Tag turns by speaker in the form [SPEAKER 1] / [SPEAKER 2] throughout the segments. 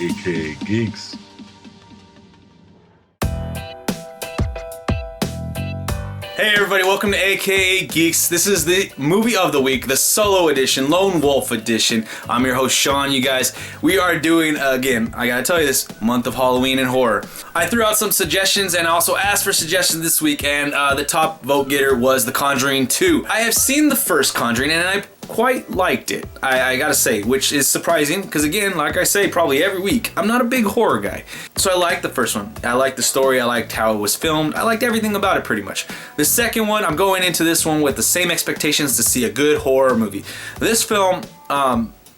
[SPEAKER 1] aka Geeks.
[SPEAKER 2] Hey everybody, welcome to AKA Geeks. This is the movie of the week, the solo edition, Lone Wolf edition. I'm your host Sean, you guys. We are doing, again, I gotta tell you this, month of Halloween and horror. I threw out some suggestions and also asked for suggestions this week, and the top vote getter was The Conjuring 2. I have seen the first Conjuring and I quite liked it, I gotta say, which is surprising because, again, like I say probably every week, I'm not a big horror guy. So I liked the first one. I liked the story, I liked how it was filmed, I liked everything about it pretty much. The second one, I'm going into this one with the same expectations to see a good horror movie. This film,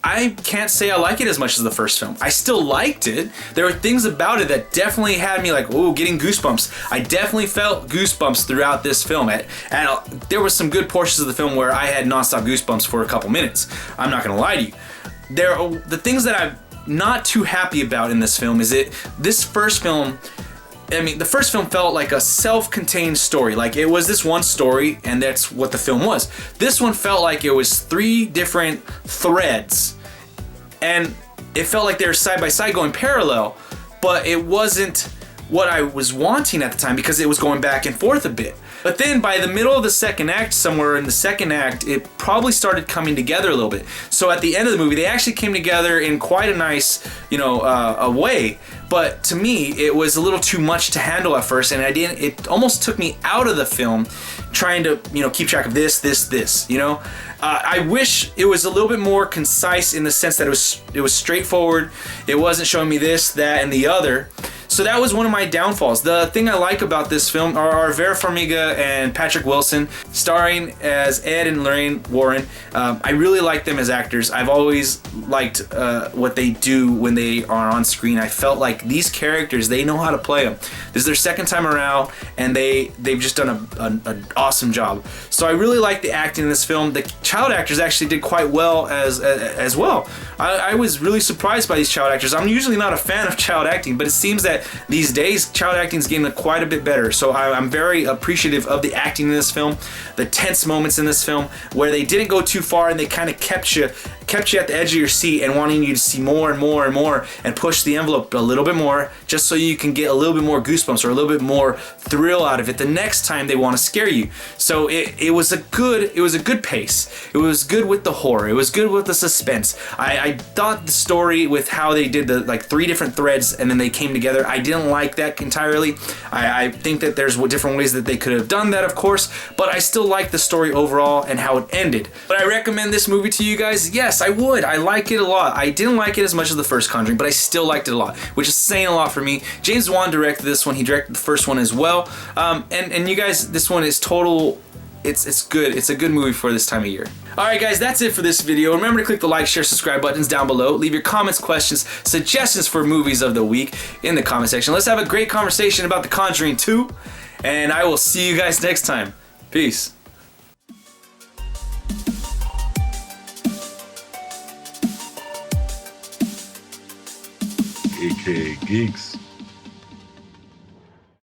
[SPEAKER 2] I can't say I like it as much as the first film. I still liked it. There were things about it that definitely had me like, ooh, getting goosebumps. I definitely felt goosebumps throughout this film. And there were some good portions of the film where I had nonstop goosebumps for a couple minutes. I'm not gonna lie to you. The things that I'm not too happy about in this film is this first film, the first film felt like a self-contained story. Like, it was this one story, and that's what the film was. This one felt like it was three different threads, and it felt like they were side by side going parallel, but it wasn't what I was wanting at the time because it was going back and forth a bit. But then by the middle of the second act, somewhere in the second act, it probably started coming together a little bit. So at the end of the movie, they actually came together in quite a nice, a way. But to me, it was a little too much to handle at first, and it almost took me out of the film trying to, keep track of this. I wish it was a little bit more concise in the sense that it was straightforward. It wasn't showing me this, that, and the other. So that was one of my downfalls. The thing I like about this film are Vera Farmiga and Patrick Wilson, starring as Ed and Lorraine Warren. I really like them as actors. I've always liked what they do when they are on screen. I felt like these characters, they know how to play them. This is their second time around, and they've just done an awesome job. So I really like the acting in this film. The child actors actually did quite well as well. I was really surprised by these child actors. I'm usually not a fan of child acting, but it seems that these days child acting is getting quite a bit better. So I'm very appreciative of the acting in this film, the tense moments in this film where they didn't go too far and they kind of kept you at the edge of your seat and wanting you to see more and more and more and push the envelope a little bit more just so you can get a little bit more goosebumps or a little bit more thrill out of it the next time they want to scare you. So it was a good pace. It was good with the horror. It was good with the suspense. I thought the story with how they did the three different threads and then they came together, I didn't like that entirely. I think that there's different ways that they could have done that, of course, but I still like the story overall and how it ended. But I recommend this movie to you guys. Yes, I would. I like it a lot. I didn't like it as much as the first Conjuring, but I still liked it a lot, which is saying a lot for me. James Wan directed this one. He directed the first one as well. And you guys, this one is total. It's good. It's a good movie for this time of year. Alright guys, that's it for this video. Remember to click the like, share, subscribe buttons down below. Leave your comments, questions, suggestions for movies of the week in the comment section. Let's have a great conversation about The Conjuring 2. And I will see you guys next time. Peace.
[SPEAKER 1] aka Geeks.